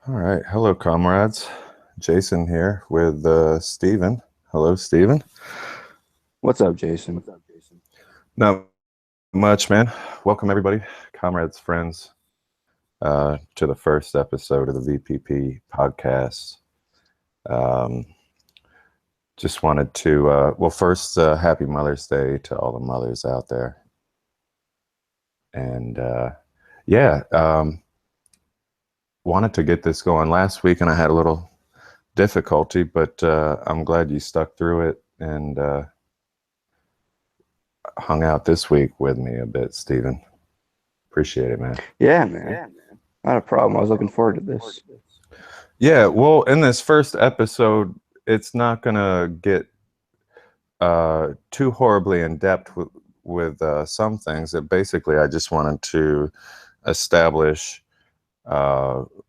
All right. Hello, comrades. Jason here with Steven. Hello, Steven. What's up, Jason? Not much, man. Welcome, everybody, comrades, friends, to the first episode of the VPP podcast. Just wanted to, first, happy Mother's Day to all the mothers out there. And wanted to get this going last week, and I had a little difficulty, but I'm glad you stuck through it and hung out this week with me a bit, Steven. Appreciate it, man. Yeah, man. Not a problem. I was looking forward to this. Yeah, well, in this first episode, it's not gonna get too horribly in depth with some things. That basically, I just wanted to establish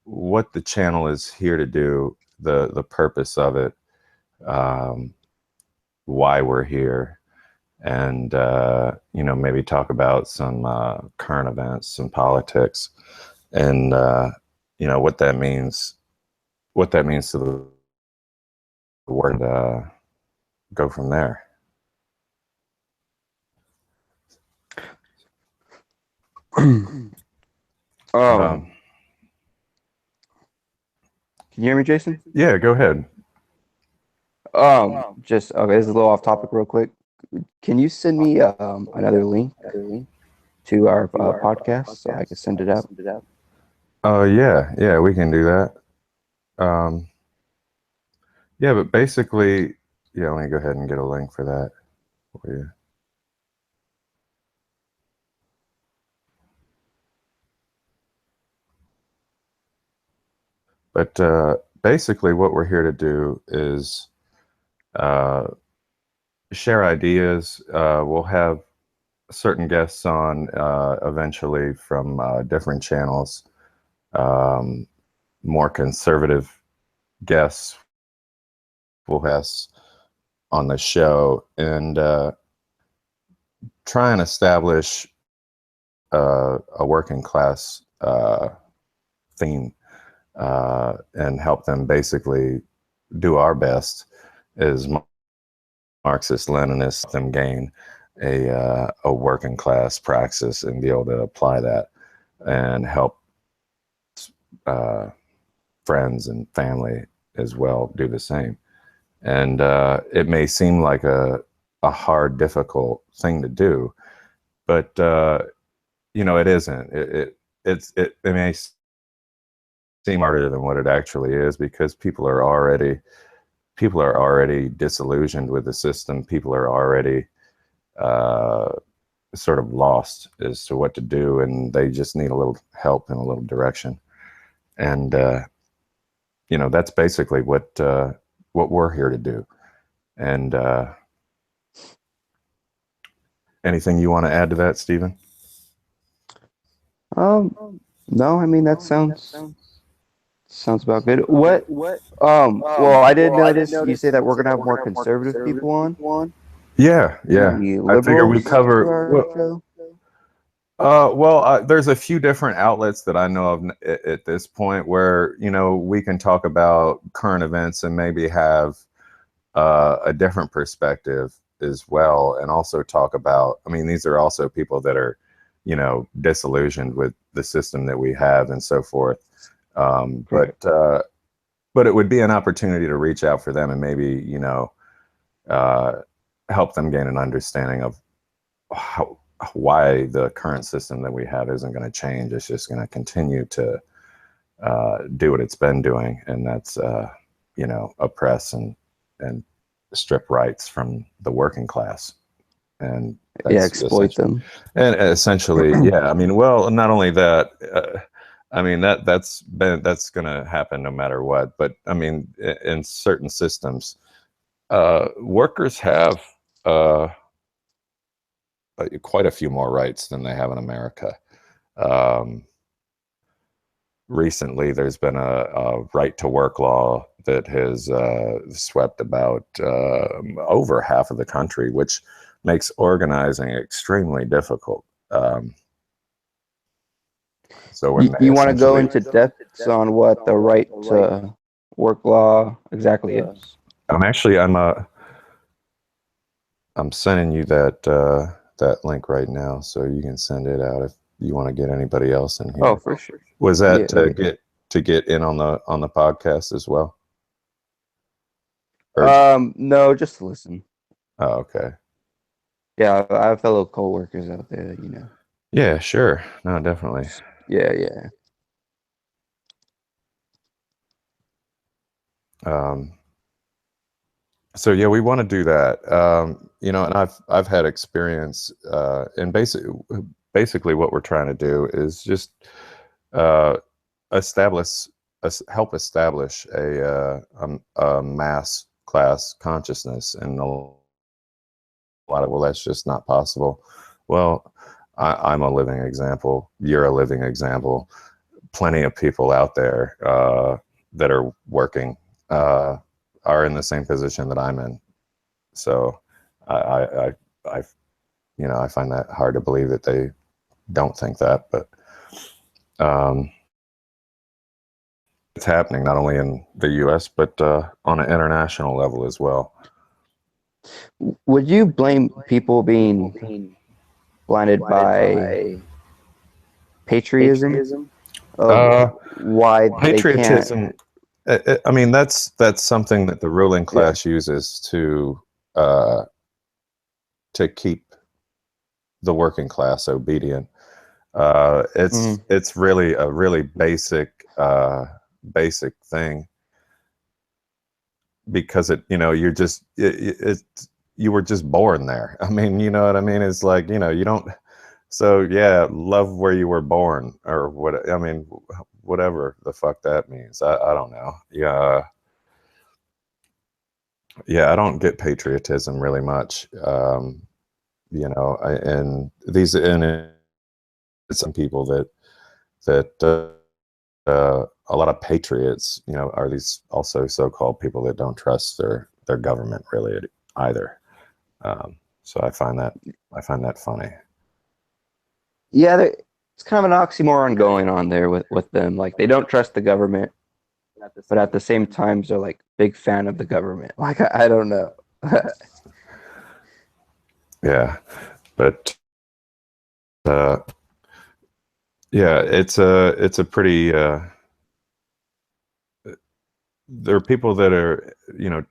what the channel is here to do, the purpose of it, why we're here, and maybe talk about some current events, some politics, and what that means to the world. Go from there. Can you hear me, Jason? Yeah, go ahead. Just okay. This is a little off topic, real quick. Can you send me another link to our podcast so I can send it out? Yeah, we can do that. Yeah, but basically, yeah, let me go ahead and get a link for that for you. But basically, what we're here to do is share ideas. We'll have certain guests on eventually from different channels, more conservative guests we'll have on the show, and try and establish a working class theme, and help them basically do our best as Marxist-Leninists, them gain a working class praxis and be able to apply that and help friends and family as well do the same. And it may seem like a hard, difficult thing to do, but it isn't. It may seem harder than what it actually is, because people are already disillusioned with the system. People are already sort of lost as to what to do, and they just need a little help and a little direction. And that's basically what we're here to do. And anything you want to add to that, Stephen? No, I mean that sounds about good. What? Well, I did notice you say that we're gonna have more conservative people on. Yeah. I figure we cover. There's a few different outlets that I know of at this point where we can talk about current events and maybe have a different perspective as well, and also talk about. I mean, these are also people that are, disillusioned with the system that we have and so forth. But it would be an opportunity to reach out for them and maybe help them gain an understanding of why the current system that we have isn't going to change. It's just going to continue to do what it's been doing, and that's oppress and strip rights from the working class, and exploit them. And essentially, I mean, well, not only that. I mean, that's going to happen no matter what. But I mean, in certain systems, workers have quite a few more rights than they have in America. Recently, there's been a right to work law that has swept about over half of the country, which makes organizing extremely difficult. So when they You want to go essentially, into depths on what the right to work law exactly is? I'm sending you that that link right now, so you can send it out if you want to get anybody else in here. Oh, for sure. Was that Yeah. to get in on the podcast as well? Or, No, just to listen. oh, okay. Yeah, I have fellow coworkers out there that you know. Yeah, sure. No, definitely. Yeah. So yeah, we want to do that. You know, and I've had experience, and basically what we're trying to do is just uh, help establish a mass class consciousness, and a lot of, well, that's just not possible. Well, I'm a living example. You're a living example. Plenty of people out there that are working are in the same position that I'm in. So I you know, I find that hard to believe that they don't think that, but it's happening not only in the U.S. but on an international level as well. Would you blame people being blinded by patriotism of why they can't? Patriotism. I mean, that's something that the ruling class uses uh, to keep the working class obedient. It's really a really basic thing, because you're just you were just born there. I mean, you know what I mean? It's like, you don't. So yeah, love where you were born, or what? I mean, whatever the fuck that means. I don't know. Yeah, I don't get patriotism really much. And it's some people that a lot of patriots, are these also so-called people that don't trust their government really either. So I find that funny. Yeah, it's kind of an oxymoron going on there with them. Like they don't trust the government, but at the same time, they're like big fan of the government. Like I don't know. Yeah, but yeah, it's a pretty. There are people that are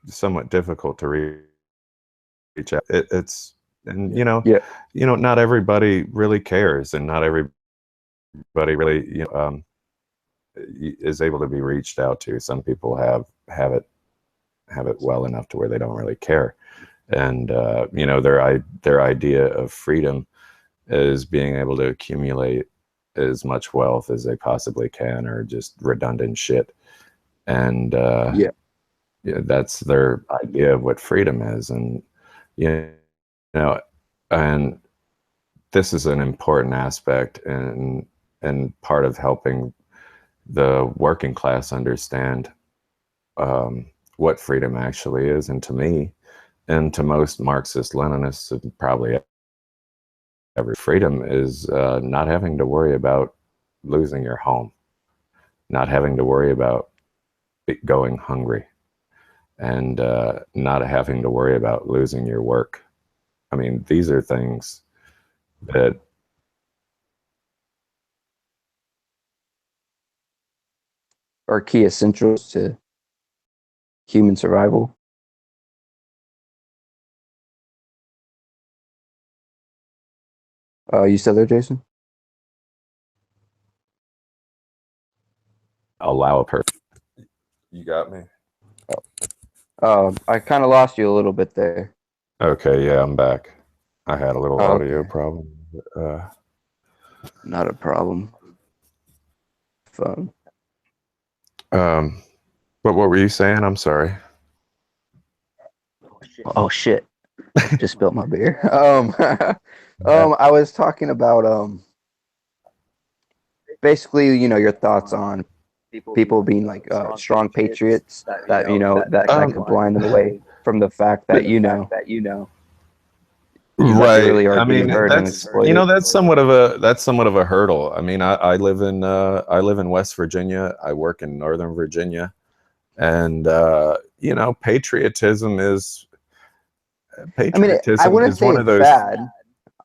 somewhat difficult to reach out. It's and Yeah. not everybody really cares, and not everybody really is able to be reached out to. Some people have it well enough to where they don't really care, and their idea of freedom is being able to accumulate as much wealth as they possibly can, or just redundant shit. And Yeah. that's their idea of what freedom is. And you know and this is an important aspect, and part of helping the working class understand what freedom actually is. And to me, and to most Marxist-Leninists, and probably every, freedom is not having to worry about losing your home, not having to worry about going hungry, and not having to worry about losing your work. I mean, these are things that Are key essentials to human survival. You still there, Jason? allow a person. You got me? I kind of lost you a little bit there. Okay, yeah, I'm back. I had a little audio Okay. problem. Not a problem. Phone. But what were you saying? I'm sorry. Oh shit. Just spilled my beer. I was talking about basically, your thoughts on people being like strong patriots that that could blind them away from the fact that that they really are I getting mean, hurt and that's, you exploited. know, that's somewhat of a hurdle. I mean, I live in West Virginia. I work in Northern Virginia, and you know, I mean, I patriotism wouldn't is say one of it's those. bad.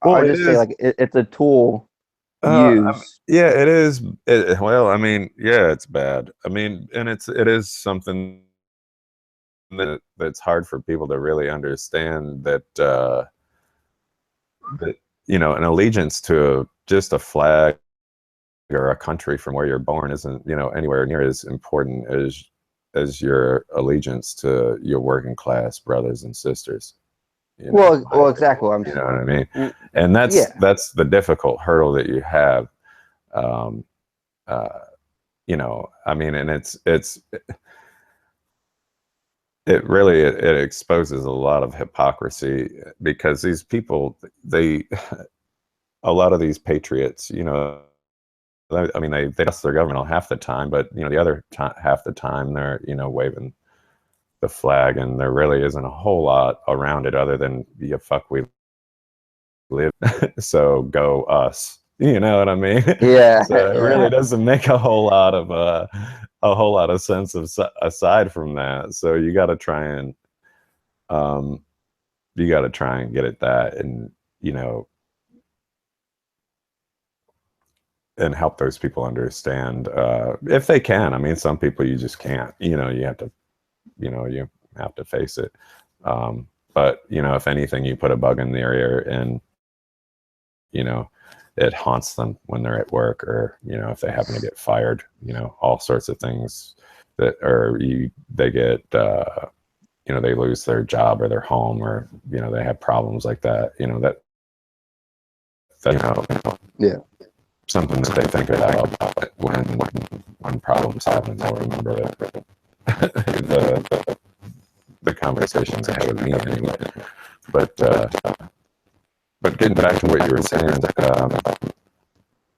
Well, I'll it just say is. like it's a tool I mean, used. yeah, it is. Well, I mean, yeah, it's bad. I mean, and it is something that's hard for people to really understand, that you know, an allegiance to just a flag or a country from where you're born isn't, you know, anywhere near as important as your allegiance to your working class brothers and sisters. You know, Well, exactly. you know what I mean? And Yeah. that's the difficult hurdle that you have. Um, uh, you know, I mean, and it exposes a lot of hypocrisy, because these people, they a lot of these patriots, you know, I mean, they trust their government half the time, but you know, the other half the time they're, you know, waving the flag, and there really isn't a whole lot around it other than, yeah, fuck, we live, so go us. You know what I mean? Yeah. So it Yeah. really doesn't make a whole lot of sense aside from that. So um, you got to try and get at that, and you know, and help those people understand, if they can. I mean, some people you just can't. You know, you have to face it. But you know, if anything, you put a bug in their ear, and you know, it haunts them when they're at work, or you know, if they happen to get fired. You know, all sorts of things that, or they get, you know, they lose their job or their home, or you know, they have problems like that. You know, that you know, Yeah. something that they think about when problems happen. They'll remember the conversations I had with me anyway. But getting back to what you were saying,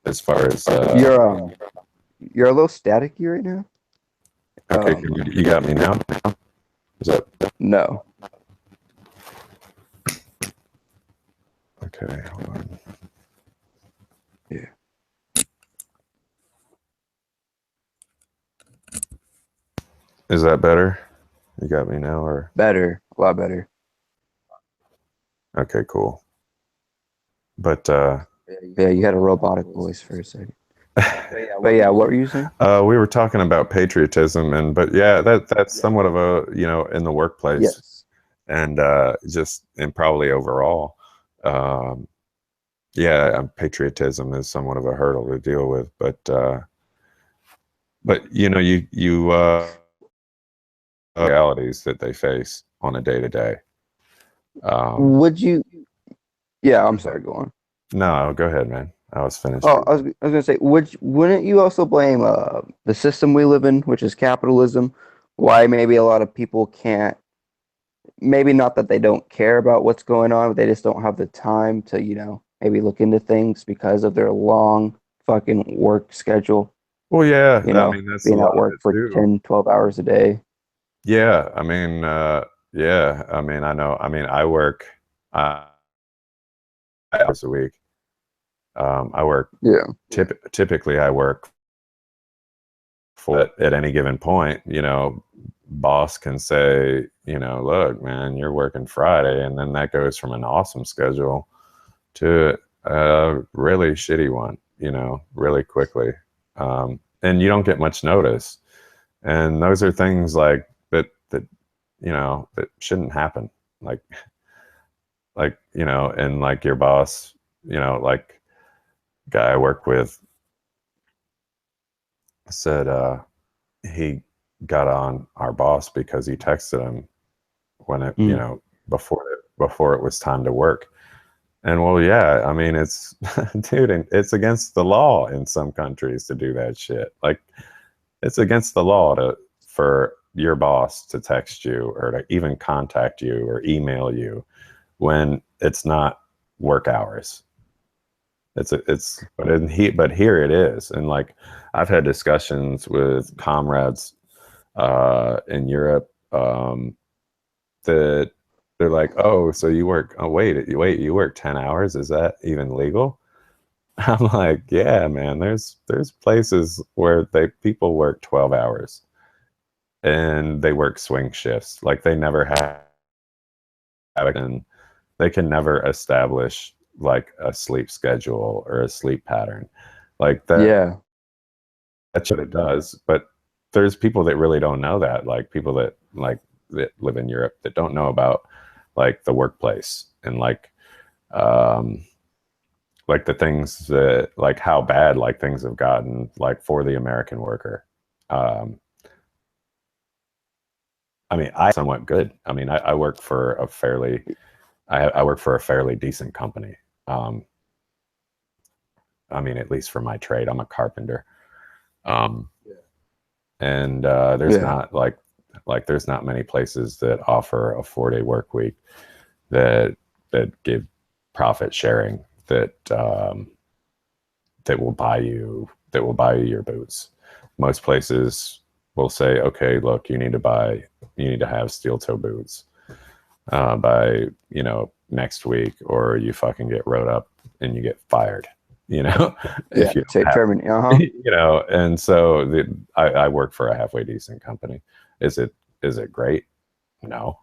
as far as You're a little staticky right now. okay, you got me now. Is that No. okay? Hold on. Yeah. Is that better? You got me now, or Better. A lot better. okay, cool. But Yeah, you had a robotic voice for a second. But yeah, what were you saying? we were talking about patriotism, but yeah, that's somewhat of a, you know, in the workplace, Yes. and just, and probably overall, um, yeah, patriotism is somewhat of a hurdle to deal with. But you know, you realities that they face on a day to day. Would you? Yeah, I'm sorry. Go on. No, go ahead, man. I was finished. Oh, I was gonna say, wouldn't you also blame the system we live in, which is capitalism? Why maybe a lot of people can't, maybe not that they don't care about what's going on, but they just don't have the time to, maybe look into things because of their long fucking work schedule, Well, yeah, I mean, that's a being at lot of work it for too. 10, 12 hours a day. Yeah, I mean, yeah, I mean, I know. I mean, I work hours a week. I work Yeah. typically. I work for, at any given point. You know, boss can say, you know, look, man, you're working Friday, and then that goes from an awesome schedule to a really shitty one. You know, really quickly, and you don't get much notice. And those are things like that, you know, that shouldn't happen. Like you know, and like your boss, you know, like guy I work with said, he got on our boss because he texted him when it, you Mm. know, before it was time to work. And well, yeah, I mean, it's dude, it's against the law in some countries to do that shit. Like, it's against the law for your boss to text you, or to even contact you or email you when it's not work hours. But here it is. And like, I've had discussions with comrades in Europe, that they're like, oh, so you work, oh, wait, you work 10 hours? Is that even legal? I'm like, yeah, man, there's places where people work 12 hours and they work swing shifts. Like they never have it, and they can never establish like a sleep schedule or a sleep pattern. Like Yeah. that's what it does. But there's people that really don't know that, like people that live in Europe that don't know about like the workplace and like the things that like how bad like things have gotten like for the American worker. Um, I mean, I somewhat good. I mean, I work for a fairly I work for a fairly decent company. Um, I mean, at least for my trade, I'm a carpenter. Um, and there's Yeah. not there's not many places that offer a 4-day work week that give profit sharing that will buy you your boots. Most places will say, okay, look, you need to have steel toe boots by next week, or you fucking get wrote up and you get fired. Yeah. If you Say don't have Termin. Uh-huh. and so I work for a halfway decent company. Is it great? No.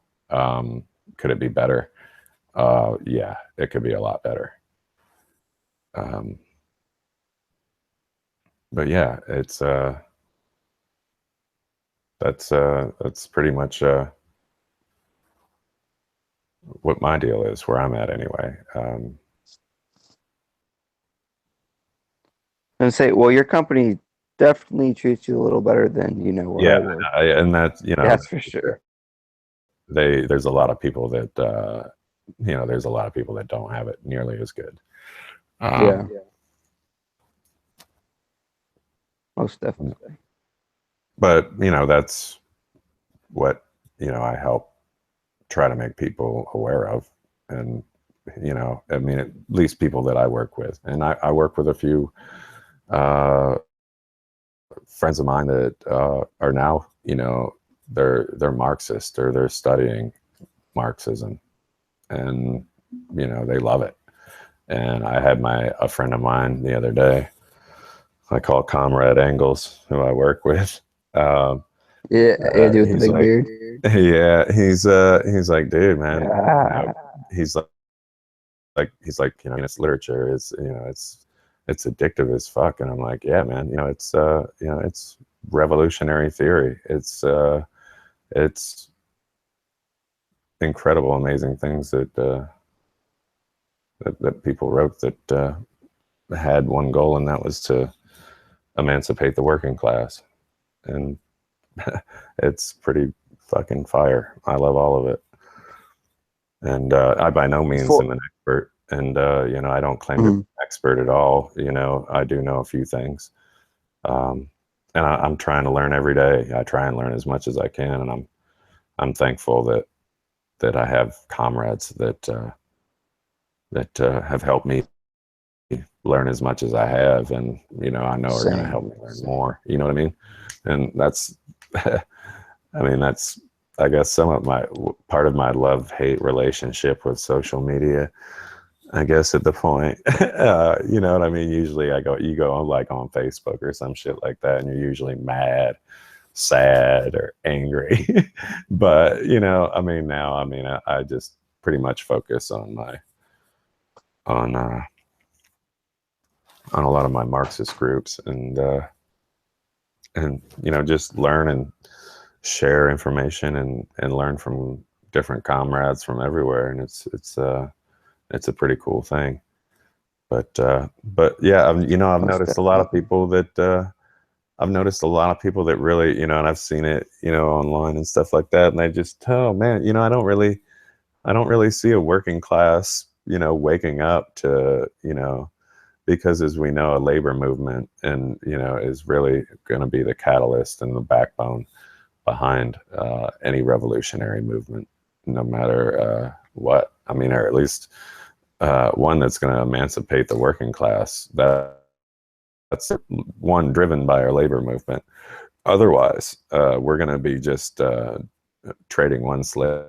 Could it be better? Yeah, it could be a lot better. Um, but yeah, it's that's pretty much what my deal is, where I'm at anyway. And say, well, your company definitely treats you a little better than, where Yeah, I work. and that's That's for sure. there's a lot of people that there's a lot of people that don't have it nearly as good. Yeah, Um, most definitely. but that's what I help try to make people aware of, and I mean, at least people that I work with, and I work with a few uh, friends of mine that are now they're Marxist, or they're studying Marxism, and they love it. And I had a friend of mine the other day, I call Comrade Engels, who I work with. Um, Yeah, yeah, dude with the he's big like, beard. yeah, he's like, dude, man, Ah, he's he's like, it's literature. It's addictive as fuck. And I'm like, yeah, man, it's revolutionary theory. It's incredible, amazing things that people wrote that had one goal, and that was to emancipate the working class. And it's pretty fucking fire. I love all of it. And I by no means before, am an expert, and I don't claim to be mhm, an expert at all. I do know a few things, um, and I'm trying to learn every day. I try and learn as much as I can, and I'm thankful that I have comrades that have helped me learn as much as I have, and I know are going to help same. me learn more. You know what I mean? And that's, I mean, that's, I guess, some of my part of my love-hate relationship with social media. I guess at the point, you know what I mean? Usually you go on like on Facebook or some shit like that, and you're usually mad, sad, or angry. But, I mean, now, I mean, I just pretty much focus on, uh, on a lot of my Marxist groups, and, just learn and share information, and learn from different comrades from everywhere. And it's a pretty cool thing. But yeah, I've Most noticed a lot of definitely. people that I've noticed a lot of people that really, and I've seen it, online and stuff like that, and they just, oh man, I don't really see a working class, waking up to, because as we know, a labor movement and is really going to be the catalyst and the backbone behind any revolutionary movement, no matter what. I mean, or at least one that's going to emancipate the working class. That's one driven by our labor movement. Otherwise, we're going to be just trading one slave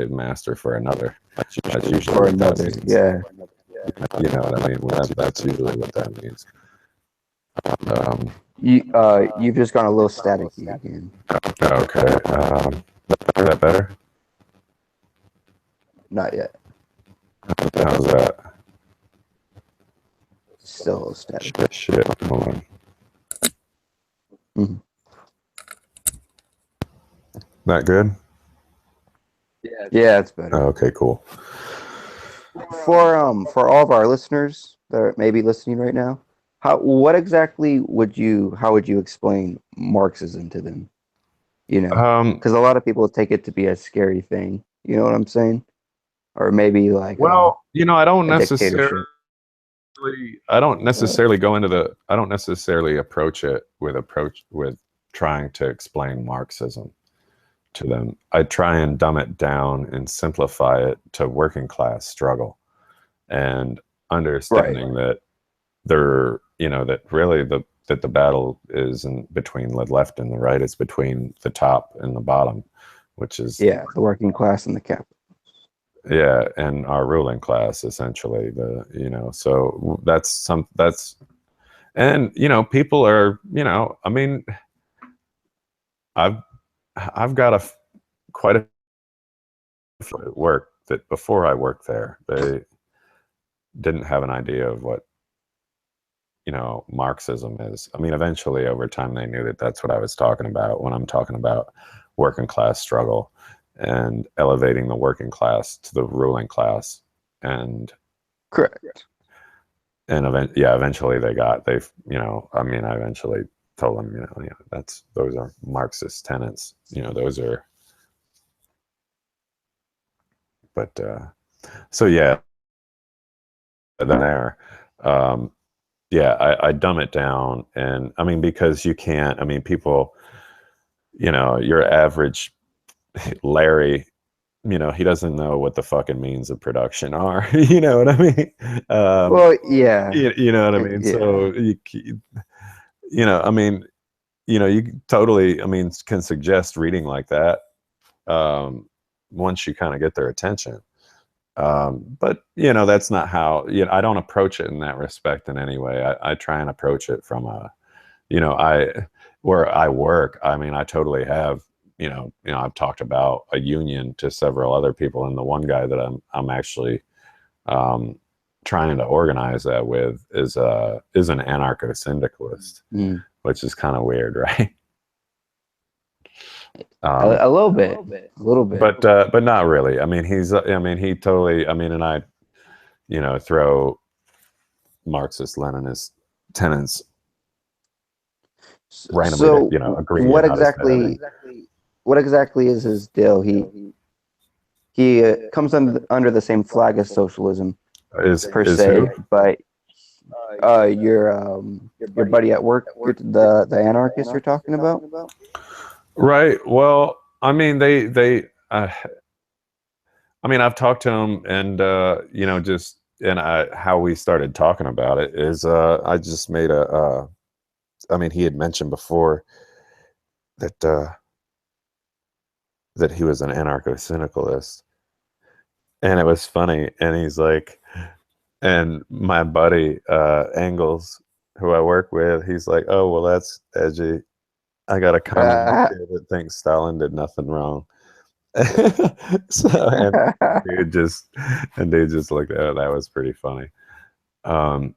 master for another. That's usually or what that another. means. Yeah. You know what I mean? That's usually what that means. You've just gone a little staticky again. Okay. Is that better? Not yet. How's that? Still a little static. Shit. Hold on. Mm-hmm. That good? Yeah, it's better. Oh, okay, cool. For all of our listeners that may be listening right now, how would you explain Marxism to them? You know, because a lot of people take it to be a scary thing. You know what I'm saying? Or maybe like Well, I don't a dictatorship. I don't necessarily approach it with trying to explain Marxism to them. I try and dumb it down and simplify it to working class struggle and understanding that that really that the battle isn't between the left and the right, it's between the top and the bottom, which is the working class and the capital. Yeah, and our ruling class essentially. So and people are I mean, I've got quite a work that before I worked there, they didn't have an idea of what Marxism is. I mean, eventually over time they knew that that's what I was talking about when I'm talking about working class struggle and elevating the working class to the ruling class. And correct. And eventually I eventually told them, those are Marxist tenets, those are, but so yeah, then there, I dumb it down, and I mean, because you can't, I mean, people, your average Larry, he doesn't know what the fucking means of production are. You know what I mean? Well, yeah. You know what I mean? Yeah. So I mean, you totally, I mean, can suggest reading like that once you kind of get their attention. But that's not how, I don't approach it in that respect in any way. I try and approach it from where I work. I mean, I totally have, I've talked about a union to several other people, and the one guy that I'm actually trying to organize that with is an anarcho-syndicalist, which is kind of weird, right? A little bit, but not really. I mean, he totally, I mean, and I, throw Marxist-Leninist tenets randomly, so agree. What exactly is his deal? He comes under the same flag as socialism, per se, who? but your buddy at work, the anarchist you're talking about, right? Well, I mean, I mean, I've talked to him, and how we started talking about it is I just made I mean, he had mentioned before that that he was an anarcho-syndicalist, and it was funny, and he's like, and my buddy Engels, who I work with, he's like, oh, well, that's edgy. I got a communist here that thinks Stalin did nothing wrong. So dude just looked at it. That was pretty funny. But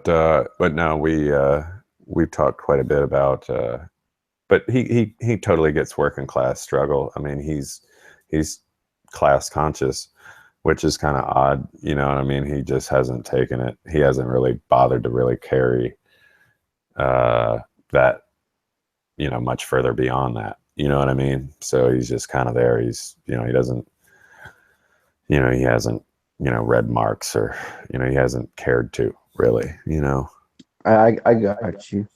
no, we've talked quite a bit about but he totally gets working class struggle. I mean, he's class conscious, which is kind of odd, you know what I mean? He just hasn't taken it. He hasn't really bothered to really carry that, much further beyond that. You know what I mean? So he's just kind of there. He's, he doesn't, he hasn't, read Marx, or, he hasn't cared to really, I got you.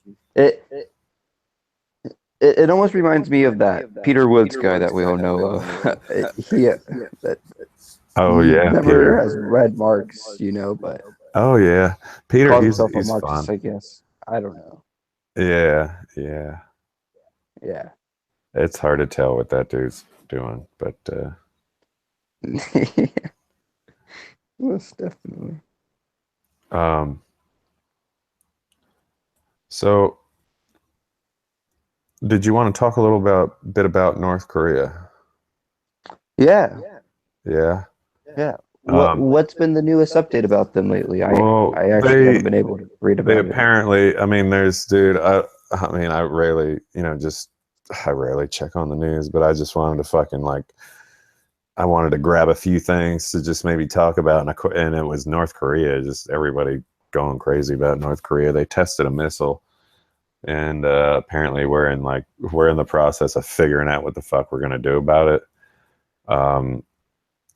It almost reminds me of that Peter Woods guy that we all know of. Oh yeah, never Peter has read Marx, but oh yeah, Peter, calls he's himself a Marxist, fun. I guess. I don't know. Yeah. Yeah. It's hard to tell with that dude's doing. But Most definitely. So, did you want to talk a little bit about North Korea? Yeah. Yeah. Yeah. Um, What's been the newest update about them lately? well, I actually haven't been able to read they about it. apparently, I mean, there's, dude, I mean, I rarely, I rarely check on the news, but I just wanted to fucking I wanted to grab a few things to just maybe talk about, and it was North Korea. Just everybody going crazy about North Korea. They tested a missile, and apparently we're in the process of figuring out what the fuck we're gonna do about it.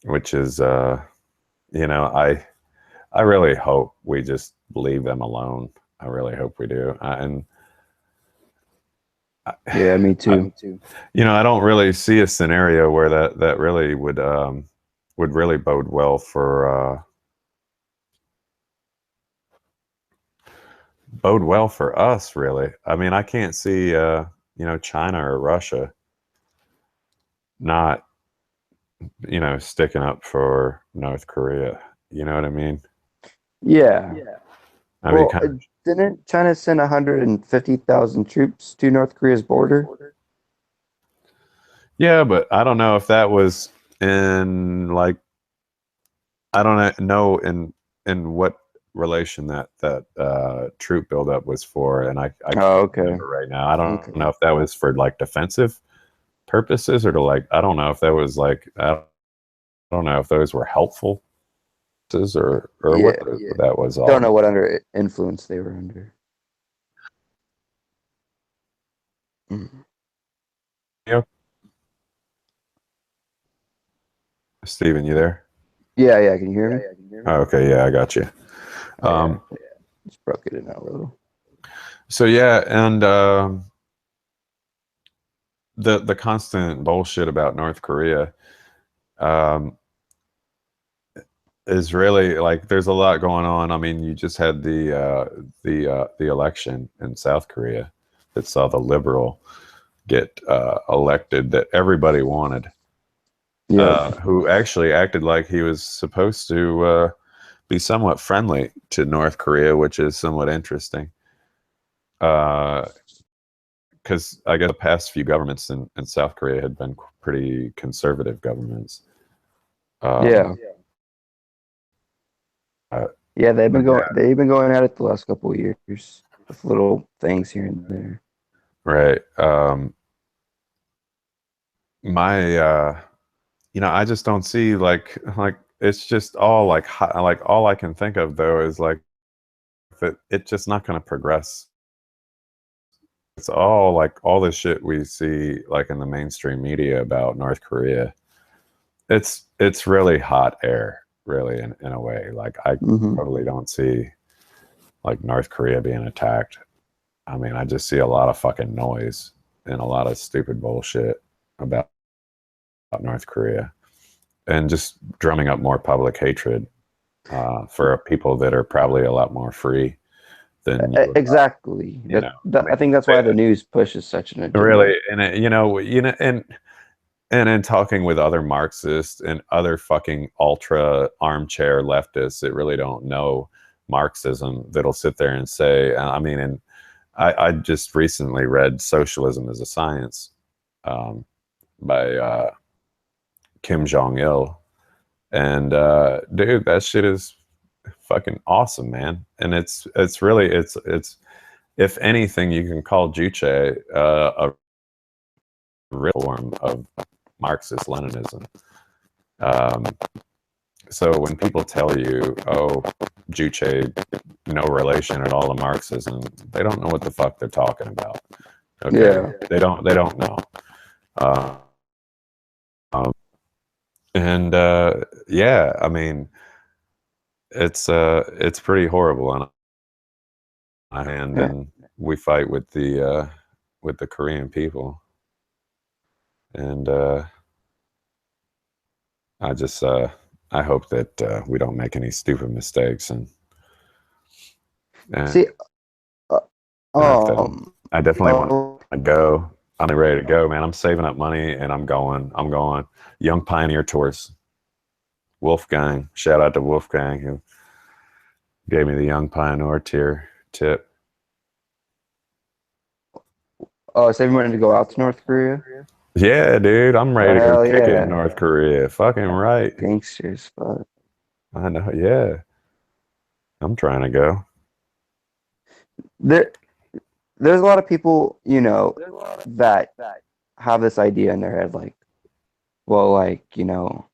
Which is, I really hope we just leave them alone. I really hope we do. Yeah, me too. I don't really see a scenario where that really would really bode well for us. Really, I mean, I can't see China or Russia not sticking up for North Korea. You know what I mean? Yeah. I mean, Well, kind of, didn't China send 150,000 troops to North Korea's border? yeah, but I don't know if that was in I don't know in what relation that troop buildup was for, and I Oh, can't okay. remember right now. I don't Okay. know if that was for defensive purposes or to I don't know if that was I don't know if those were helpful or Yeah. what that was all Don't know about. what under influence they were under. Mhm. Yep. Steven, you there? Yeah, yeah. Can you hear me? Oh, okay, yeah, I got you. Yeah. Um, Just broke it in a little. so yeah, and the constant bullshit about North Korea um, is really there's a lot going on. I mean, you just had the election in South Korea that saw the liberal get elected that everybody wanted, Yep. who actually acted like he was supposed to be somewhat friendly to North Korea, which is somewhat interesting. Because I guess the past few governments in South Korea had been pretty conservative governments. Yeah. Uh, Yeah, but yeah, they've been going at it the last couple of years with little things here and there. right. My I just don't see it's just all all I can think of though is that it's just not going to progress. It's all all the shit we see in the mainstream media about North Korea. It's really hot air, really, in a way. I Hmm. totally don't see North Korea being attacked. I mean, I just see a lot of fucking noise and a lot of stupid bullshit about North Korea, and just drumming up more public hatred for people that are probably a lot more free than you. Exactly. I mean, I think that's why the news pushes such an agenda. really, and and in talking with other Marxists and other fucking ultra armchair leftists that really don't know Marxism, that'll sit there and say, I mean, and I just recently read Socialism as a Science by Kim Jong Il, and dude, that shit is fucking awesome, man. And it's really it's if anything, you can call Juche a real form of Marxist-Leninism. Um, so when people tell you, "Oh, Juche, no relation at all to Marxism," they don't know what the fuck they're talking about. Okay, Yeah. they don't know. Uh, um, and yeah, I mean, it's pretty horrible on our hand, Yeah. and we fight with the Korean people, and I just I hope that we don't make any stupid mistakes, and See, uh, I feel um, I definitely want oh, to go. I'm ready to go, man. I'm saving up money and I'm going. Young Pioneer Tours. Wolfgang. Shout out to Wolfgang who gave me the Young Pioneer tip. Oh, so everyone to go out to North Korea? Yeah, dude. I'm ready to go Hell kick it yeah. in North Korea. Fucking right. Gangsters, fuck. I know. Yeah. I'm trying to go. There's a lot of people, you know, that have this idea in their head, like, well, like, you know,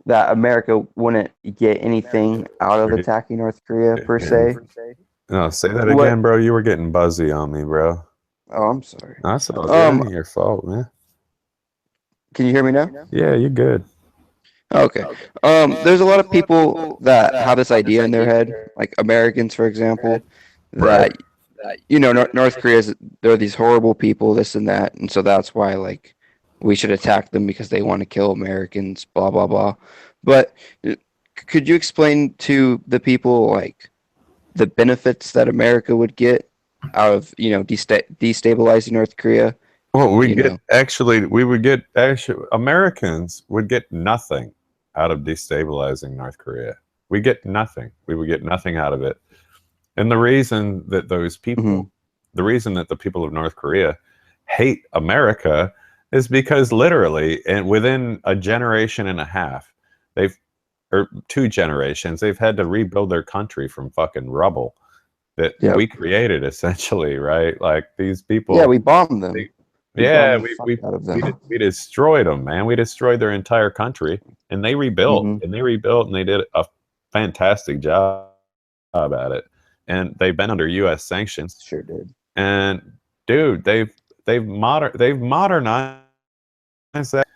that America wouldn't get anything out of attacking North Korea per se. No, say that What? again, bro. You were getting buzzy on me, bro. Oh, I'm sorry. That's all good. Um, Ain't your fault, man. can you hear me now? Yeah, you're good. Okay. There's a lot of people that have this idea in their head, like Americans, for example, Right. that you know, North Korea's they're these horrible people, this and that, and so that's why like we should attack them because they want to kill Americans, blah blah blah. But could you explain to the people like the benefits that America would get out of, you know, destabilizing North Korea? Well, You know. Americans would get nothing out of destabilizing North Korea. We get nothing. We would get nothing out of it. And the reason that Mhm. the reason that the people of North Korea hate America is because literally, and within a generation and a half, they've, or 2 generations, they've had to rebuild their country from fucking rubble that Yep. we created, essentially, right? Like these Yeah, people, we bombed them. We bombed yeah, the fuck out of them. we destroyed them, man. We destroyed their entire country, and they rebuilt, Hmm. and they did a fantastic job at it. And they've been under U.S. sanctions, Sure did. and dude, they've modernized that.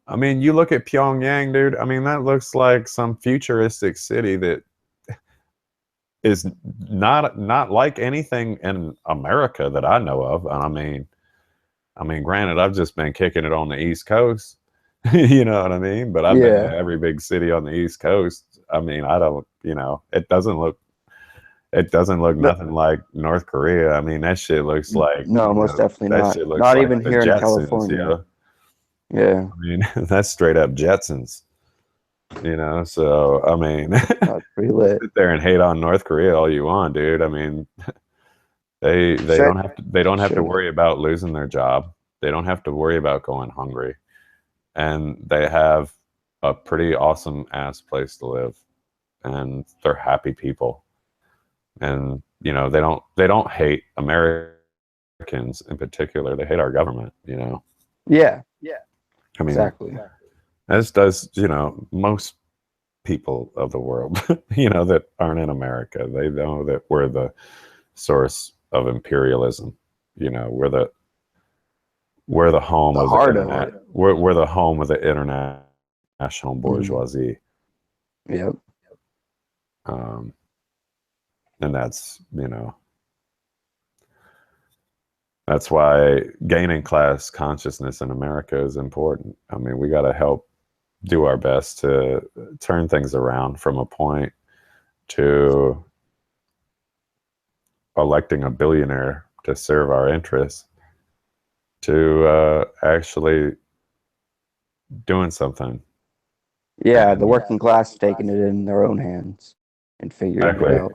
I mean, you look at Pyongyang, dude. I mean, that looks like some futuristic city that is not like anything in America that I know of. And I mean, granted, I've just been kicking it on the East Coast, you know what I mean? But I've been to Yeah. every big city on the East Coast. I mean, I don't, you know, it doesn't look No, nothing like North Korea. I mean, that shit looks like, no, most definitely that not. shit looks Not like even the here in Jetsons, you California. know? Yeah, I mean, that's straight up Jetsons, you know? So, I mean, that's pretty lit. sit there and hate on North Korea all you want, dude. I mean, Sure, they don't have to sure. worry about losing their job. They don't have to worry about going hungry. And they have a pretty awesome ass place to live. And they're happy people. And, you know, they don't hate Americans in particular. They hate our government, you know. Yeah, I mean, exactly. as does, you know, most people of the world, you know, that aren't in America. They know that we're the source of imperialism. You know, we're the home The of the heart of internet. it. We're the home of the international Mhm. bourgeoisie. Yep. Um, and that's, you know, that's why gaining class consciousness in America is important. I mean, we got to help do our best to turn things around from a point to electing a billionaire to serve our interests to actually doing something. Yeah, the And working class taking it in their own hands and figuring it exactly. out.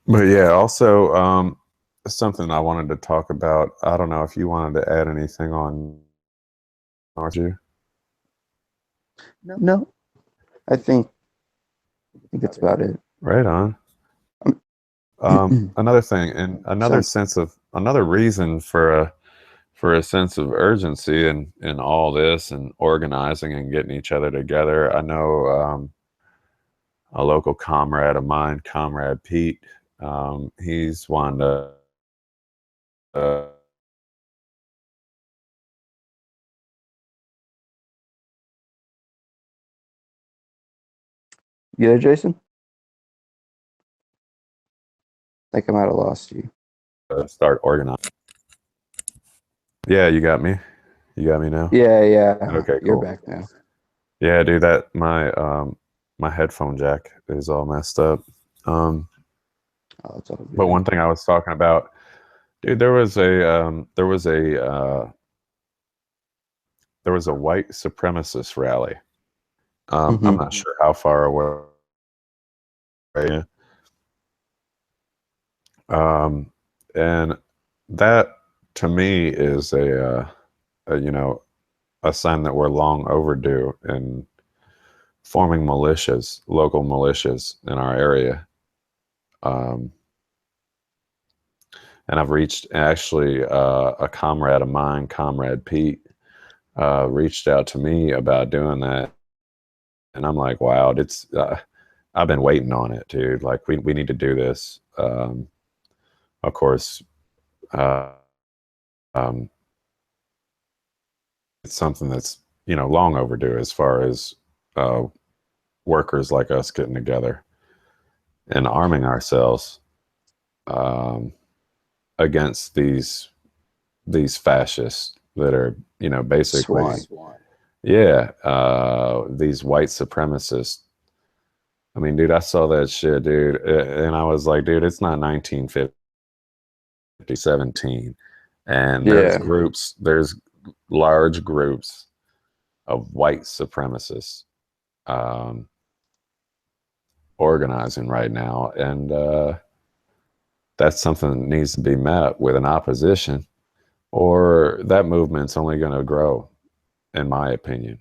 But yeah, also something I wanted to talk about. I don't know if you wanted to add anything on, aren't you? No, I think that's about it. Right on. Another thing, and Sounds another reason for a sense of urgency in all this and organizing and getting each other together. I know a local comrade of mine, Comrade Pete. He's wanted to. you there, Jason? I think I might have lost you. Start organizing. Yeah, you got me. You got me now. Yeah, yeah. Okay, You're cool. back now. Yeah, dude, that my headphone jack is all messed up. Um, Oh, that's all but good. one thing I was talking about, dude, there was a white supremacist rally. I'm not sure how far away. And that to me is a sign that we're long overdue in forming militias, local militias in our area. Um, and I've reached actually a comrade of mine, Comrade Pete, reached out to me about doing that, and I'm like, wow, it's I've been waiting on it, dude. Like we need to do this. Of course, uh, um, it's something that's long overdue as far as uh, workers like us getting together and arming ourselves um, against these fascists that are basically Swan. yeah these white supremacists. I mean, dude, I saw that shit, dude, and I was like, dude, it's not 1950, 17, and Yeah. there's large groups of white supremacists um, organizing right now, and that's something that needs to be met with an opposition, or that movement's only going to grow, in my opinion.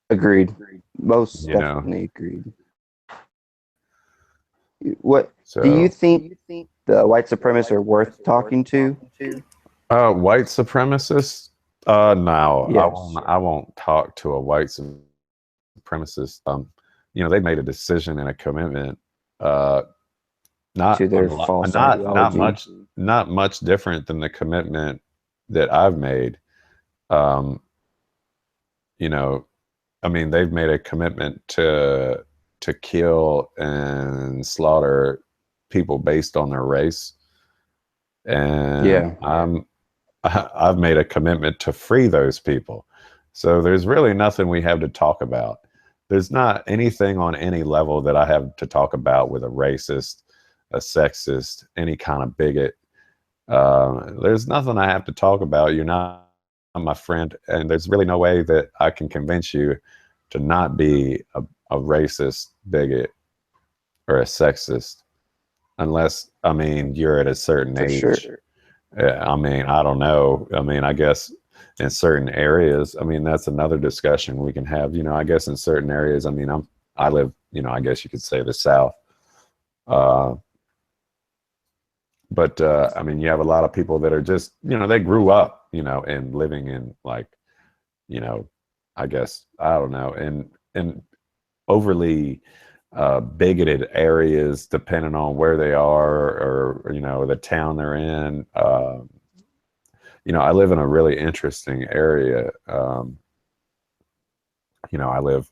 Agreed. Most You know, definitely agreed. What do you so think the white supremacists are worth talking to? white supremacists. No, Yes. I won't talk to a white supremacist. They made a decision and a commitment. Uh, To not a their lot, false ideology. not much different than the commitment that I've made. Um, you know, I mean, they've made a commitment to kill and slaughter people based on their race, and Yeah. I've made a commitment to free those people. So there's really nothing we have to talk about. There's not anything on any level that I have to talk about with a racist, a sexist, any kind of bigot. There's nothing I have to talk about. You're not my friend, and there's really no way that I can convince you to not be a racist, bigot, or a sexist, unless, I mean, you're at a certain For sure. age. I mean, I don't know. I mean, I guess in certain areas, I mean, that's another discussion we can have. I guess in certain areas, I mean, I live, I guess you could say the South. Uh, but I mean, you have a lot of people that are just, they grew up, and living in like, you know, I guess, I don't know, in overly bigoted areas, depending on where they are or the town they're in. I live in a really interesting area. I live,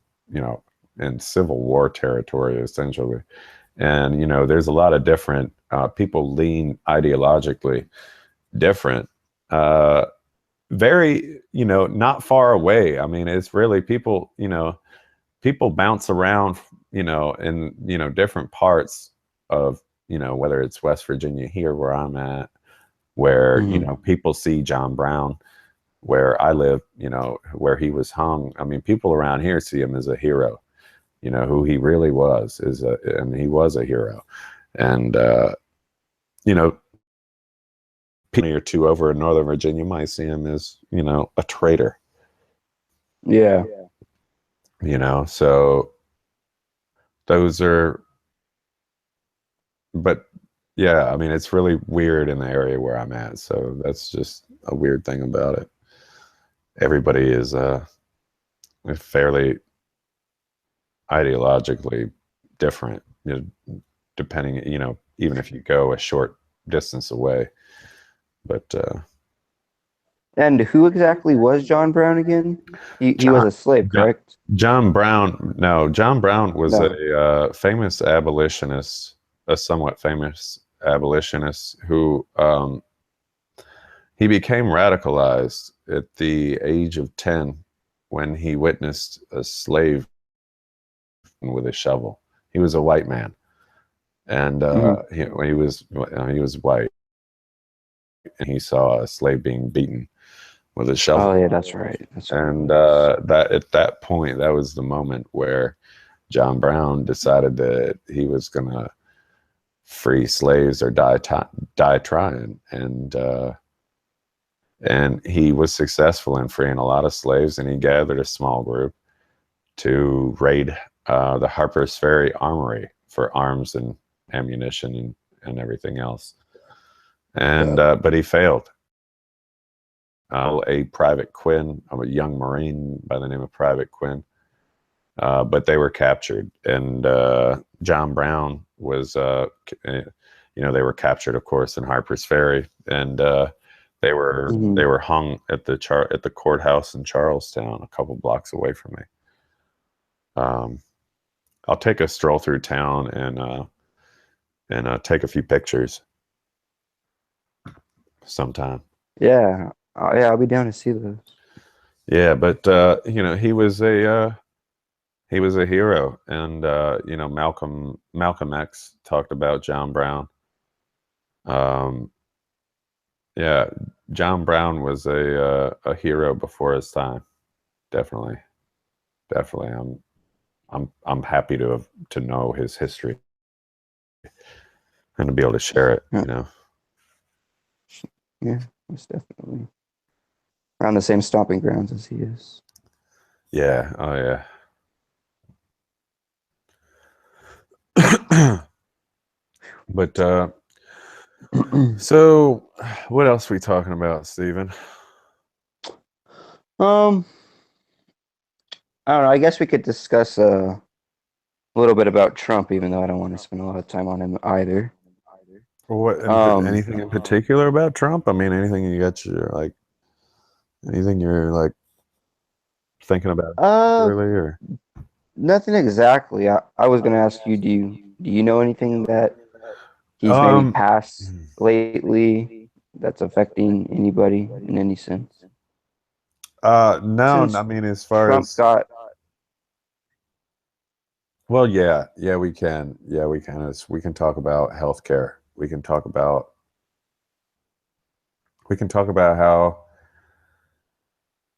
in Civil War territory, essentially. And, there's a lot of different people lean ideologically different, very, not far away. I mean, it's really people, people bounce around, in, different parts of, whether it's West Virginia here where I'm at, where, people see John Brown, where I live, where he was hung. I mean, people around here see him as a hero, who he really was and he was a hero. And, you know, or two over in Northern Virginia might see him as, a traitor, Yeah. so those are, but yeah, I mean, it's really weird in the area where I'm at. So that's just a weird thing about it. Everybody is fairly ideologically different, depending, even if you go a short distance away. But And who exactly was John Brown again? He was John, a slave, John, correct? John Brown, no, John Brown was No. a famous abolitionist, a somewhat famous abolitionist who he became radicalized at the age of 10 when he witnessed a slave with a shovel. He was a white man. and he was white, and he saw a slave being beaten with a shovel. Oh yeah, that's right. That's right. And that at that point, that was the moment where John Brown decided that he was gonna free slaves or die trying, and he was successful in freeing a lot of slaves, and he gathered a small group to raid the Harper's Ferry Armory for arms and ammunition and everything else. And but he failed. A Private Quinn, a young Marine by the name of Private Quinn, but they were captured. And John Brown was, they were captured, of course, in Harper's Ferry, and they were hung at the courthouse in Charlestown, a couple blocks away from me. I'll take a stroll through town and take a few pictures sometime. Yeah, yeah, I'll be down to see those. Yeah, but he was a hero, and Malcolm X talked about John Brown. Yeah, John Brown was a hero before his time. Definitely. I'm happy to know his history and to be able to share it. Yeah, most definitely. Around the same stomping grounds as he is. Yeah. Oh yeah. But so what else are we talking about, Stephen? I don't know. I guess we could discuss a little bit about Trump, even though I don't want to spend a lot of time on him either. Anything in particular about Trump? I mean, anything you're thinking about particularly, or nothing exactly. I was gonna ask you, do you know anything that he's maybe passed lately that's affecting anybody in any sense? No, Since I mean, as far Trump as got well, yeah, we can talk about healthcare. We can talk about how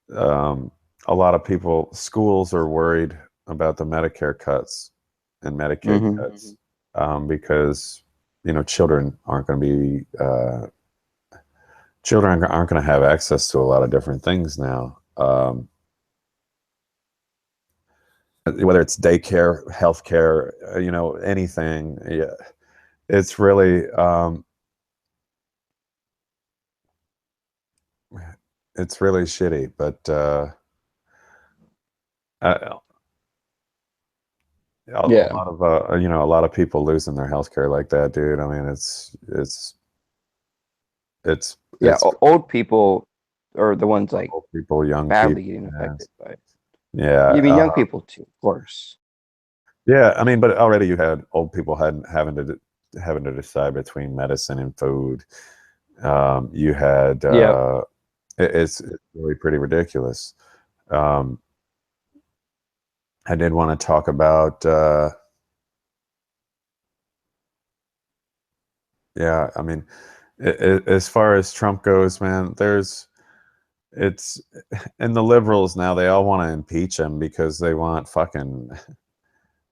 a lot of schools are worried about the Medicare cuts and Medicaid cuts, because children aren't going to have access to a lot of different things now. Whether it's daycare, healthcare, anything. Yeah, it's really shitty. But a lot of people losing their healthcare like that, dude. I mean, it's old people are the ones like old people, young badly people, getting affected by it. Yeah, You mean young people too, of course. Yeah, I mean, but already you had old people having to decide between medicine and food. You had it's really pretty ridiculous. I did want to talk about yeah, I mean, as far as Trump goes, man, it's and the liberals now, they all want to impeach him because they want fucking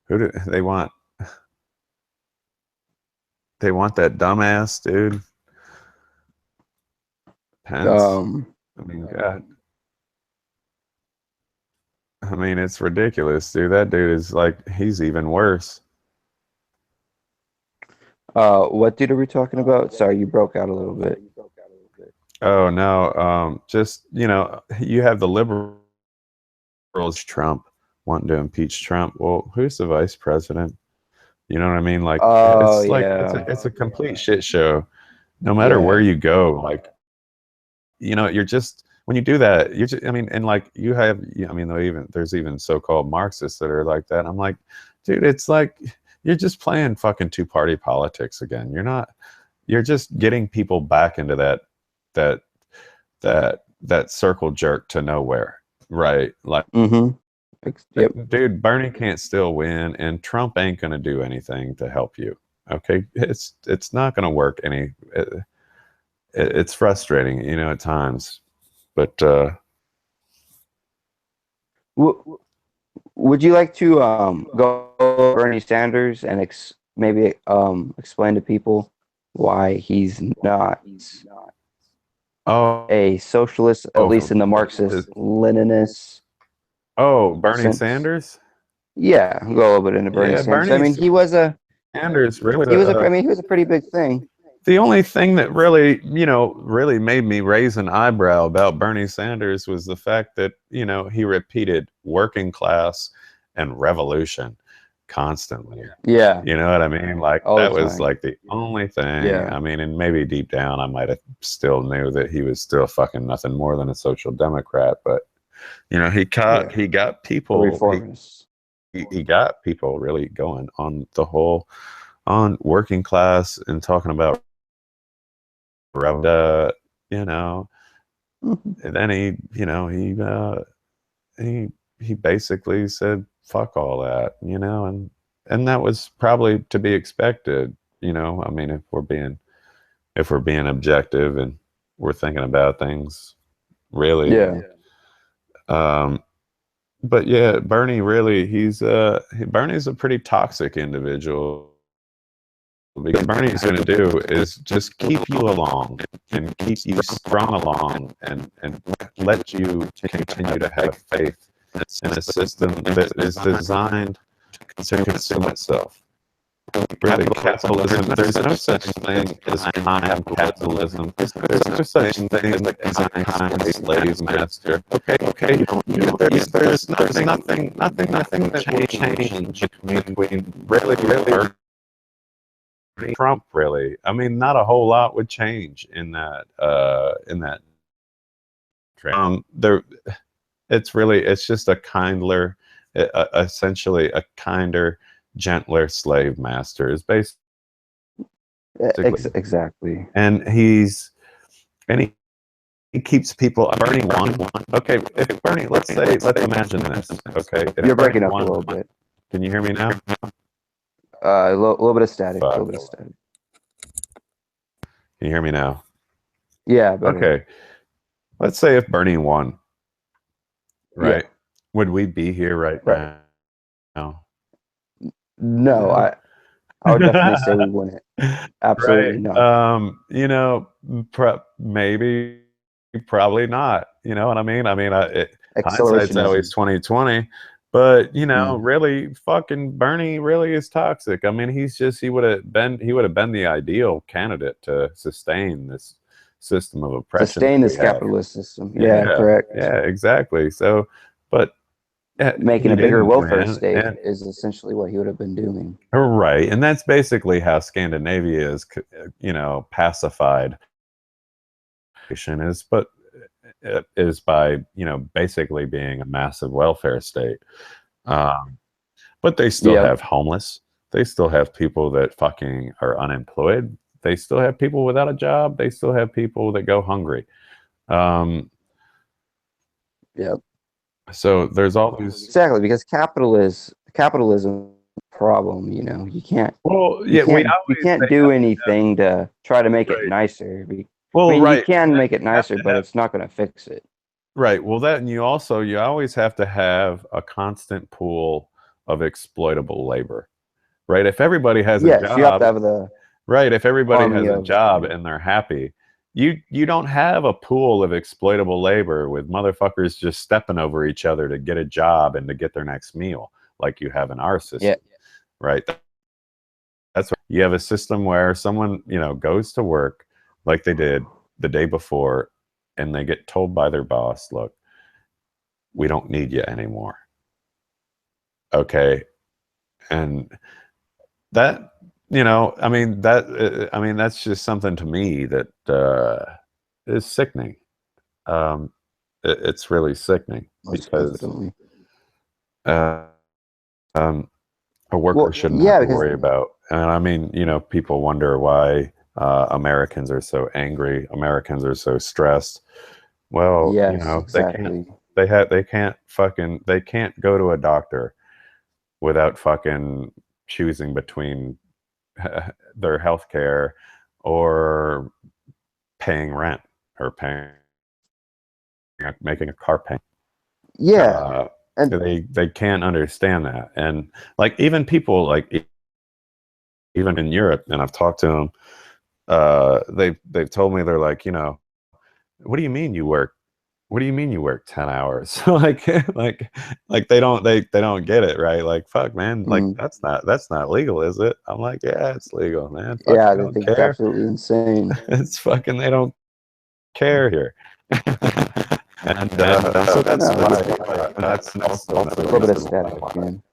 they want that dumbass dude Pence. I mean, God. I mean, it's ridiculous, dude. That dude is like, he's even worse. What dude are we talking about? Sorry, you broke out a little bit. Oh no, just you have the liberals, Trump, wanting to impeach Trump. Well, who's the vice president? You know what I mean? Like, it's a complete shit show. No matter where you go, like, you're just, when you do that, you're just, I mean, and like you have, I mean, there's even so-called Marxists that are like that. I'm like, dude, it's like you're just playing fucking two-party politics again. You're just getting people back into that circle jerk to nowhere, right? Like, Yep. dude, Bernie can't still win, and Trump ain't gonna do anything to help you. Okay, it's not going to work it's frustrating, you know, at times, but Would you like to go over Bernie Sanders and maybe explain to people why he's not oh, a socialist, at least in the is- Marxist-Leninist oh, Bernie sense? Sanders? Yeah, go a little bit into Bernie Yeah, Sanders. I Bernie mean, Sanders really I mean, he was a pretty big thing. the only thing that really, you know, really made me raise an eyebrow about Bernie Sanders was the fact that, you know, he repeated working class and revolution constantly. Yeah, You know what I mean? Like all that the was time. like the only thing. Yeah, I mean, and maybe deep down I might have still knew that he was still fucking nothing more than a social democrat, but you know, yeah, he got a people reformist. he got people really going on the whole on working class and talking about you know, Mhm. and then he, you know, he he basically said fuck all that, you know, and that was probably to be expected, you know. I mean, if we're being objective and we're thinking about things really, Yeah, um, but yeah, Bernie really, Bernie's a pretty toxic individual because Bernie's going to do is just keep you along and keep you strung along and let you continue to have faith in a system that is designed to consume itself. Really, capitalism, there's no such thing as kind capitalism. There's no such thing as a kind slave master. Okay, there's nothing that will change between really Trump, really. I mean, not a whole lot would change in that there it's just a kindler, essentially a kinder, gentler slave master is basically, exactly. and he keeps people. Bernie won. Okay, if Bernie, let's imagine this. Okay, if You're Bernie breaking up a won, little bit. can you hear me now? Little bit of static. A little Fuck. bit of static. Can you hear me now? Yeah, better. Okay, let's say if Bernie won, Yeah. right? Would we be here right Right. now? No, I would definitely say we wouldn't. Right. Absolutely not. You know, maybe, probably not. You know what I mean? I mean, hindsight's always Accelerationism. 2020, but you know, Mm. really, fucking Bernie really is toxic. I mean, he would have been the ideal candidate to sustain this system of oppression Sustain that we this have. capitalist system. Yeah, Yeah, correct. yeah, exactly. So, but Making he a bigger didn't welfare win, state and is essentially what he would have been doing. right, and that's basically how Scandinavia is, you know, pacified is, but it is by, you know, basically being a massive welfare state. Um, but they still Yep. have homeless. They still have people that fucking are unemployed. They still have people without a job. They still have people that go hungry. Um, Yep. so there's all these. Exactly, because capitalism problem, Well, yeah, we you always can't they do anything to try to make it right. nicer. I Well, mean, you right. can make it You have nicer, to but have it's not going to fix it. right. Well, that and you always have to have a constant pool of exploitable labor. Right? If everybody has a Yes, you have to job, have the right, if everybody army has a of job and they're happy, you don't have a pool of exploitable labor with motherfuckers just stepping over each other to get a job and to get their next meal like you have in our yeah, system, right? That's what you have a system where someone, you know, goes to work like they did the day before and they get told by their boss, look, we don't need you anymore. Okay. And that, you know, I mean that's just something to me that is sickening. um it's really sickening most because definitely. uh, um a worker Well, shouldn't have yeah, to because worry about, and I mean, you know, people wonder why Americans are so angry, Americans are so stressed. Well, you yes, know, exactly. they can't go to a doctor without fucking choosing between their health care or paying rent or making a car payment. Yeah, and They can't understand that. And like even people like even in Europe, and I've talked to them, they've told me, they're like, what do you mean you work? What do you mean you work 10 hours? like they don't get it, right? Like, fuck, man, like mm, that's not legal, is it? I'm like, yeah, it's legal, man. Fuck, yeah, they they don't think it's care. absolutely insane. It's fucking, they don't care here. and so that's No, why, it's that's also a another little bit of reason static why. again.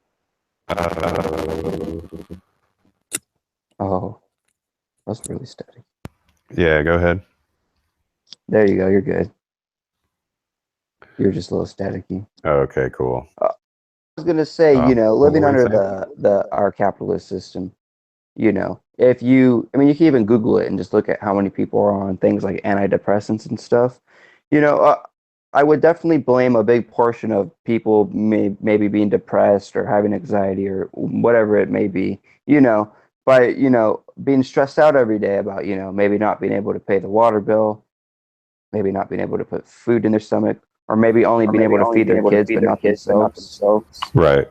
Oh, that's really static. Yeah, go ahead. There you go. You're good. You're just a little staticky. Okay, cool. I was gonna say, What living were you under saying? the our capitalist system, if I mean, you can even Google it and just look at how many people are on things like antidepressants and stuff. You know, uh, I would definitely blame a big portion of people maybe being depressed or having anxiety or whatever it may be, by, being stressed out every day about, maybe not being able to pay the water bill, maybe not being able to put food in their stomach, or maybe only being able to feed their kids but not themselves. Right.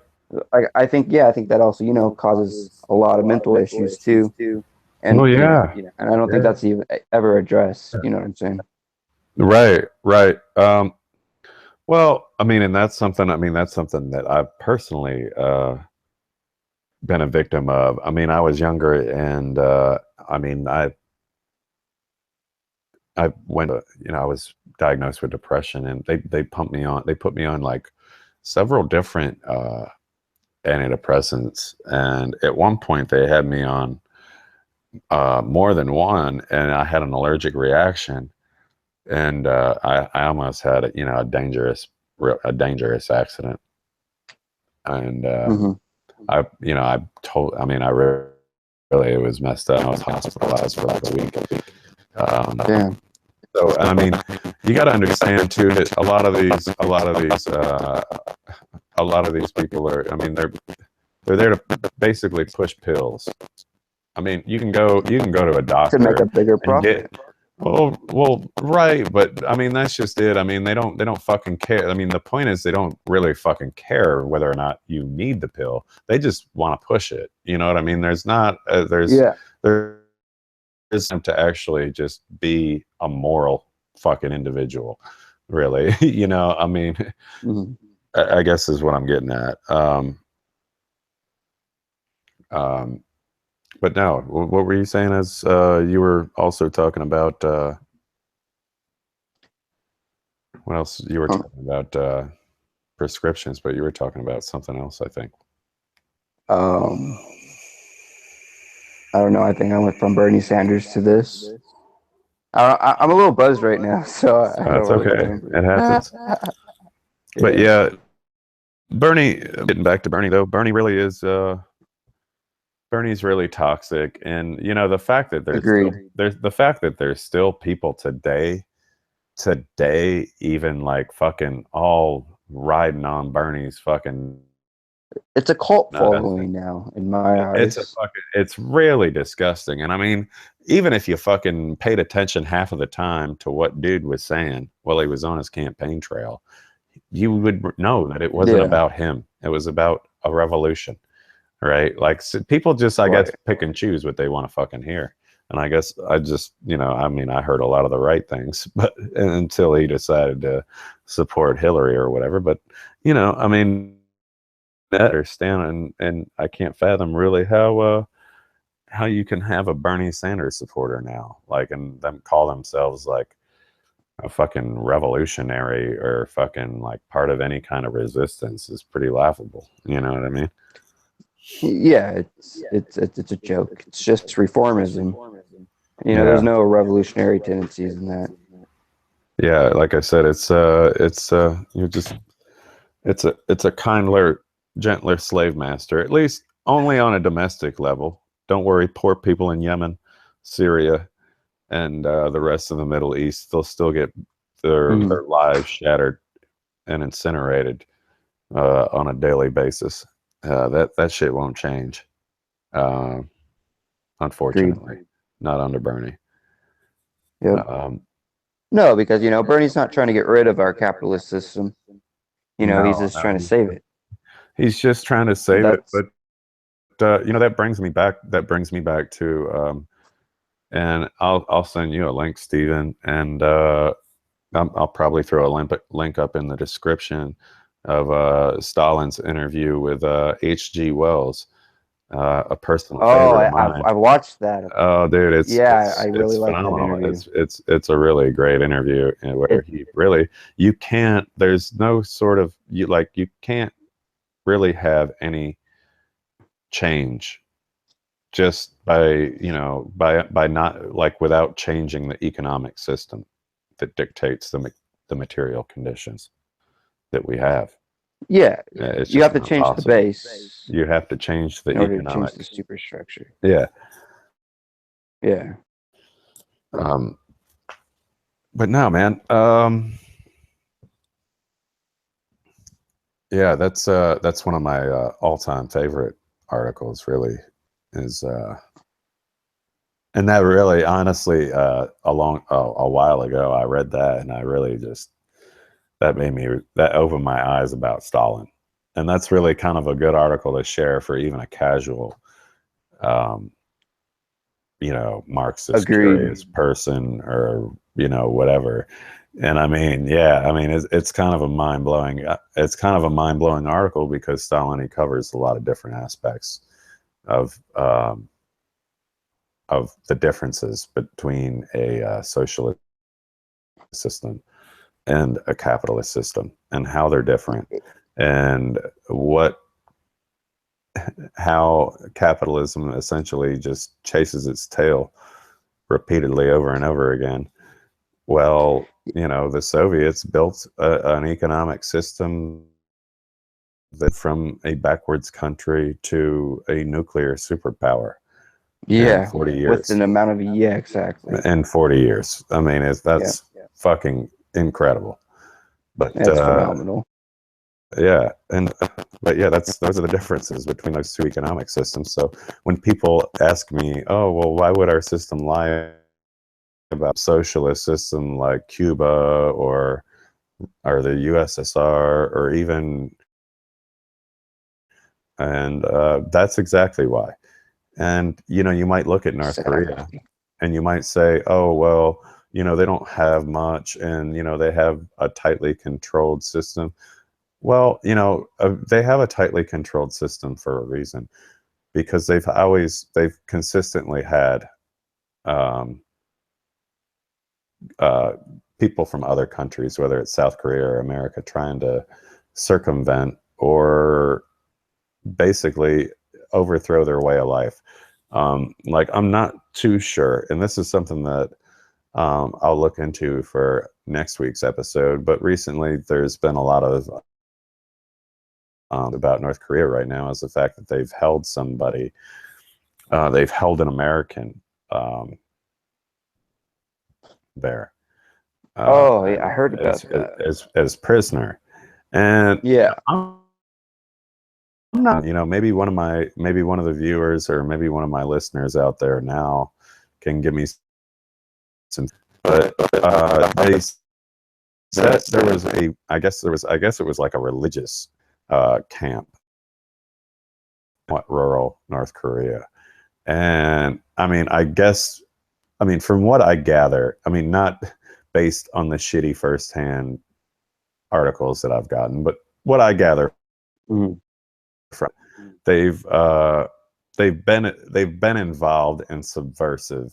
I think that also, causes a lot of mental issues too. Well, And, yeah. and I don't think that's even ever addressed. You know what I'm saying? Right, right. Well, I mean, and that's something that I've personally been a victim of. I mean, I was younger, and I mean, I went, I was diagnosed with depression, and they put me on like several different antidepressants, and at one point they had me on more than one, and I had an allergic reaction, and I almost had a dangerous accident, and Hmm. I mean, I really, it was messed up. I was hospitalized for like a week. Damn. So, I mean, you got to understand too that a lot of these people are. I mean, they're there to basically push pills. I mean, you can go to a To make doctor a bigger and get. profit. Well, right, but I mean that's just it. I mean they don't fucking care. I mean the point is they don't really fucking care whether or not you need the pill. They just want to push it. You know what I mean? There's not Yeah. there is time to actually just be a moral fucking individual, really. I mean, Hmm. I guess is what I'm getting at. Um, but no, what were you saying? As you were also talking about what else? You were Huh. talking about prescriptions, but you were talking about something else, I think. Um, I don't know. I think I went from Bernie Sanders to this. I'm a little buzzed right now, so I don't That's really okay. remember. It happens. But Yeah. yeah, Bernie. Getting back to Bernie though, Bernie's really toxic, and the fact that Agreed. there's still people today even like fucking all riding on Bernie's fucking It's a cult nuts. following now, in my eyes. It's really disgusting. And I mean, even if you fucking paid attention half of the time to what dude was saying while he was on his campaign trail, you would know that it wasn't Yeah. about him. It was about a revolution, right? Like people just, I guess, Right. pick and choose what they want to fucking hear. And I guess I just, I mean, I heard a lot of the right things, but until he decided to support Hillary or whatever. But, I mean, I understand, and I can't fathom really how you can have a Bernie Sanders supporter now, like, and them call themselves like a fucking revolutionary or fucking like part of any kind of resistance is pretty laughable. You know what I mean? Yeah, it's a joke. It's just reformism. There's Yeah, no revolutionary tendencies in that. yeah. Like I said, you're just it's a kindler, gentler slave master, at least only on a domestic level. Don't worry, poor people in Yemen, Syria, and the rest of the Middle East, they'll still get Mhm. their lives shattered and incinerated on a daily basis. That shit won't change. Uh, unfortunately, not under Bernie. Yep. No, because Bernie's not trying to get rid of our capitalist system. He's just trying to save it. He's just trying to save it, but that brings me back. That brings me back to, and I'll send you a link, Stephen, and I'll probably throw a link up in the description of Stalin's interview with H.G. Wells, a personal favorite of mine. I've watched that. Oh, dude, I really like that phenomenal. interview. It's a really great interview where he really, you can't. There's no sort of you can't really have any change just by not without changing the economic system that dictates the material conditions that we have. Yeah, you have to change the base. You have to change the economic. In order to change the superstructure. Yeah. Yeah. But no, man. Yeah, that's one of my all-time favorite articles. Really, is and that really, honestly, a while ago, I read that, and I really that opened my eyes about Stalin, and that's really kind of a good article to share for even a casual, Marxist curious person or whatever. And I mean, it's kind of a mind-blowing article because Stalin, he covers a lot of different aspects of the differences between a socialist system and a capitalist system and how they're different and how capitalism essentially just chases its tail repeatedly over and over again. Well, the Soviets built an economic system that from a backwards country to a nuclear superpower. Yeah, in 40 years. With an amount of exactly. In 40 years. I mean, that's fucking incredible. But that's phenomenal. Yeah, but yeah, those are the differences between those two economic systems. So when people ask me, "Oh, well, why would our system lie about socialist system like Cuba or the USSR or even," and that's exactly why. And you might look at North Korea and you might say, "Oh, well, they don't have much, and they have a tightly controlled system." Well, they have a tightly controlled system for a reason, because they've consistently had people from other countries, whether it's South Korea or America, trying to circumvent or basically overthrow their way of life. I'm not too sure, and this is something that I'll look into for next week's episode, but recently there's been a lot of about North Korea right now is the fact that they've held somebody, they've held an American there. I heard about that. As prisoner, and yeah, I'm not. Maybe one of the viewers or maybe one of my listeners out there now can give me some. But they said there was I guess it was like a religious camp, rural North Korea. And from what I gather, not based on the shitty firsthand articles that I've gotten, but what I gather from, they've been involved in subversive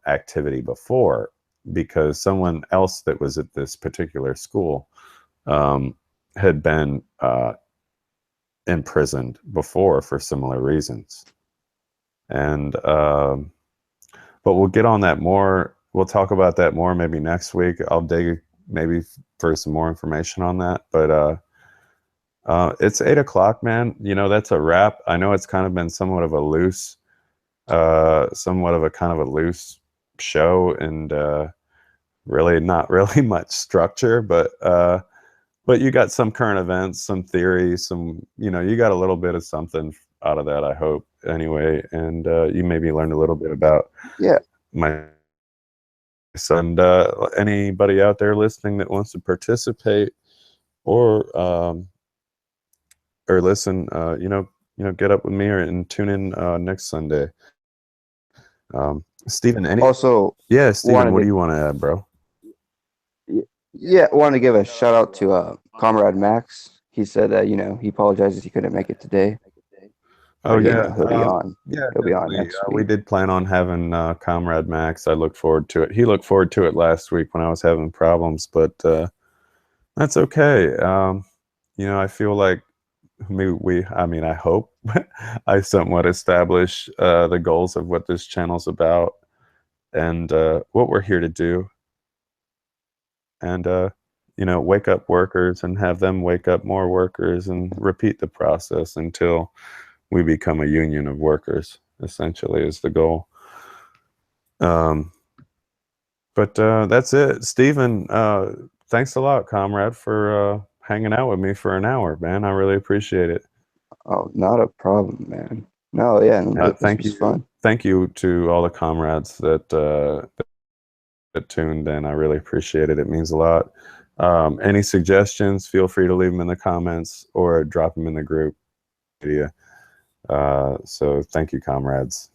activity before, because someone else that was at this particular school had been imprisoned before for similar reasons. And but we'll get on that more. We'll talk about that more maybe next week. I'll dig maybe for some more information on that. But it's 8 o'clock, man. That's a wrap. I know it's kind of been somewhat of a loose show, and really not really much structure, but you got some current events, some theory, some, you got a little bit of something out of that, I hope, anyway. And you maybe learned a little bit about my son. And anybody out there listening that wants to participate or listen, get up with me and tune in next Sunday. Stephen, Also, Stephen, what do you want to add, bro? I want to give a shout out to Comrade Max. He said that he apologizes he couldn't make it today. Oh, But, yeah. he'll be on. Yeah, He'll be on definitely. next We week. did plan on having Comrade Max. I look forward to it. He looked forward to it last week when I was having problems, but that's okay. I feel like I hope I somewhat establish the goals of what this channel's about and what we're here to do. And, wake up workers and have them wake up more workers and repeat the process until we become a union of workers, essentially, is the goal. But that's it. Stephen, thanks a lot, comrade, for hanging out with me for an hour, man. I really appreciate it. Oh, not a problem, man. No, yeah, this was fun. Thank you to all the comrades that tuned in. I really appreciate it. It means a lot. Any suggestions, feel free to leave them in the comments or drop them in the group media. So thank you, comrades.